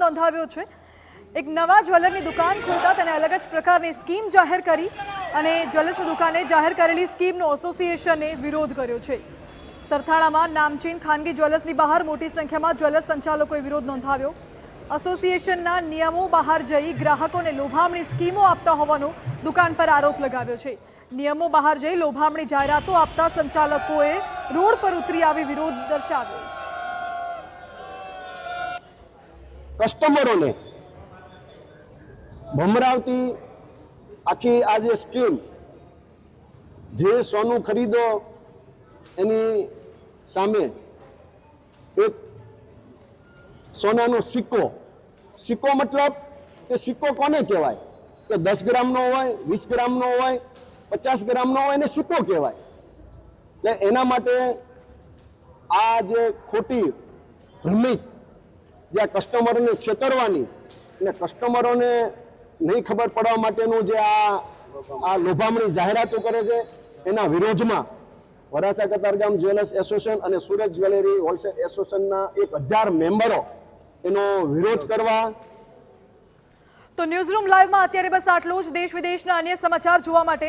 નોંધાવ્યો છે। એક નવા જ્વેલરની દુકાન ખોલતા તેને અલગ જ પ્રકારની સ્કીમ જાહેર કરી અને જ્વેલર્સની દુકાને જાહેર કરેલી સ્કીમનો એસોસિએશને વિરોધ કર્યો છે। સરથાણામાં નામચીન ખાનગી જ્વેલર્સની બહાર મોટી સંખ્યામાં જ્વેલર્સ સંચાલકોએ વિરોધ નોંધાવ્યો। એસોસિએશનના નિયમો બહાર જઈ ગ્રાહકોને લોભામણી સ્કીમો આપતા હોવાનો દુકાન પર આરોપ લગાવ્યો છે। નિયમો બહાર જઈ લોભામણી જાહેરાતો આપતા સંચાલકોએ રોડ પર ઉતરી આવી વિરોધ દર્શાવ્યો। કસ્ટમરોને ભમરાવતી આખી આ જે સ્કીમ જે સોનું ખરીદો એની સામે એક સોનાનો સિક્કો મતલબ કે સિક્કો કોને કહેવાય કે 10 ગ્રામનો હોય, 20 ગ્રામનો હોય, 50 ગ્રામનો હોય એને સિક્કો કહેવાય। એટલે એના માટે આ જે ખોટી ભ્રમિત જે આ કસ્ટમરોને છેતરવાની અને કસ્ટમરોને નહીં ખબર પડવા માટેનું જે આ લોભામણી જાહેરાતો કરે છે એના વિરોધમાં વરાછા કતારગામ જ્વેલર્સ એસોસિએશન અને સુરત જ્વેલરી હોલસેલ એસોસિએશનના 1000 મેમ્બરો એનો વિરોધ કરવા। તો ન્યૂઝરૂમ લાઈવમાં અત્યારે બસ આટલું જ। દેશ વિદેશના અન્ય સમાચાર જોવા માટે